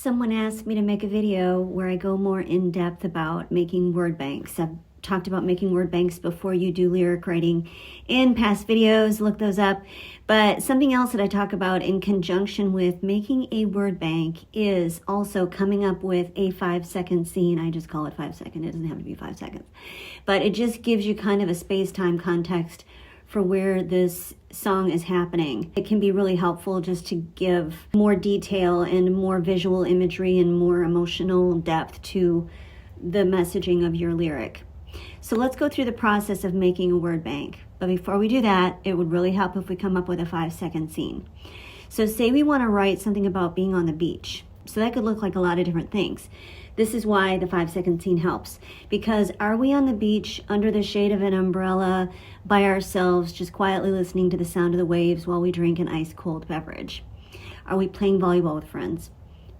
Someone asked me to make a video where I go more in depth about making word banks. I've talked about making word banks before you do lyric writing in past videos, look those up. But something else that I talk about in conjunction with making a word bank is also coming up with a 5-second scene. I just call it 5 seconds. It doesn't have to be 5 seconds. But it just gives you kind of a space-time context for where this song is happening. It can be really helpful just to give more detail and more visual imagery and more emotional depth to the messaging of your lyric. So let's go through the process of making a word bank. But before we do that, it would really help if we come up with a 5-second scene. So say we want to write something about being on the beach. So that could look like a lot of different things. This is why the 5-second scene helps. Because are we on the beach under the shade of an umbrella by ourselves, just quietly listening to the sound of the waves while we drink an ice cold beverage? Are we playing volleyball with friends?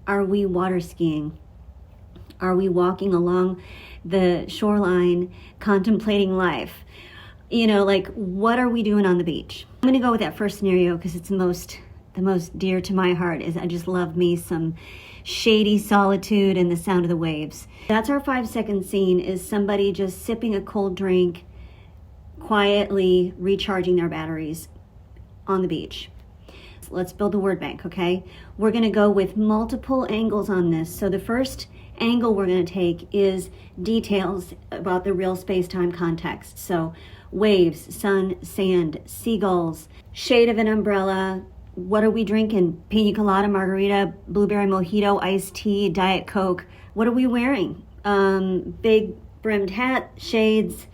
Are we water skiing? Are we walking along the shoreline contemplating life? You know, like, what are we doing on the beach? I'm gonna go with that first scenario because it's the most dear to my heart. Is I just love me some shady solitude and the sound of the waves. That's our 5-second scene, is somebody just sipping a cold drink, quietly recharging their batteries on the beach. So let's build a word bank, okay? We're gonna go with multiple angles on this. So the first angle we're gonna take is details about the real space-time context. So waves, sun, sand, seagulls, shade of an umbrella. What are we drinking? Pina colada, margarita, blueberry mojito, iced tea, Diet Coke. What are we wearing? Big brimmed hat, shades,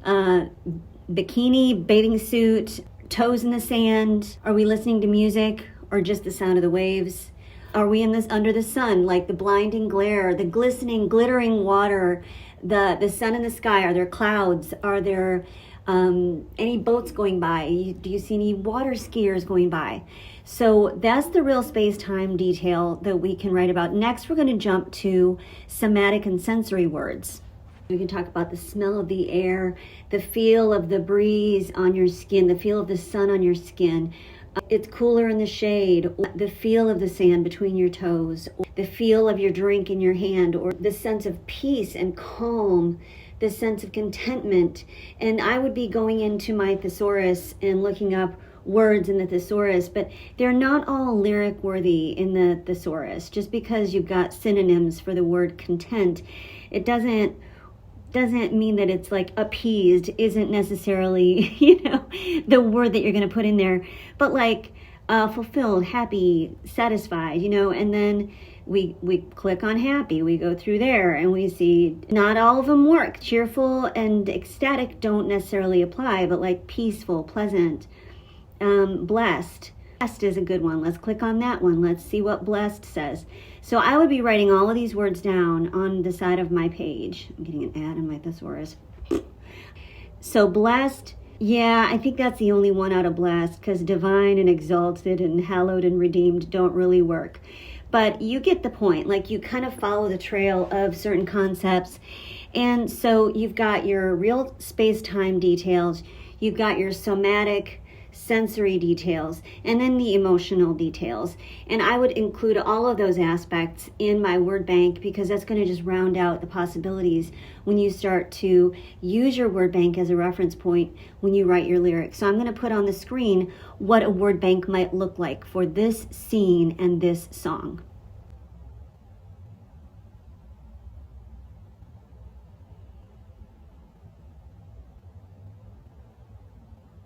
bikini, bathing suit, toes in the sand. Are we listening to music or just the sound of the waves? Are we in this under the sun, like the blinding glare, the glistening, glittering water, the sun in the sky? Are there clouds? Are there any boats going by? Do you see any water skiers going by? So that's the real space-time detail that we can write about. Next, we're going to jump to somatic and sensory words. We can talk about the smell of the air, the feel of the breeze on your skin, the feel of the sun on your skin. It's cooler in the shade, the feel of the sand between your toes, the feel of your drink in your hand, or the sense of peace and calm, the sense of contentment. And I would be going into my thesaurus and looking up words in the thesaurus, but they're not all lyric worthy in the thesaurus. Just because you've got synonyms for the word content, it doesn't mean that it's like appeased isn't necessarily, the word that you're going to put in there, but like fulfilled, happy, satisfied, and then we click on happy, we go through there and we see not all of them work. Cheerful and ecstatic don't necessarily apply, but like peaceful, pleasant, blessed. Blessed is a good one. Let's click on that one. Let's see what blessed says. So I would be writing all of these words down on the side of my page. I'm getting an ad in my thesaurus. So blessed, yeah, I think that's the only one out of blessed, because divine and exalted and hallowed and redeemed don't really work. But you get the point. Like, you kind of follow the trail of certain concepts. And so you've got your real space-time details, you've got your somatic, sensory details, and then the emotional details. And I would include all of those aspects in my word bank, because that's going to just round out the possibilities when you start to use your word bank as a reference point when you write your lyrics. So I'm going to put on the screen what a word bank might look like for this scene and this song.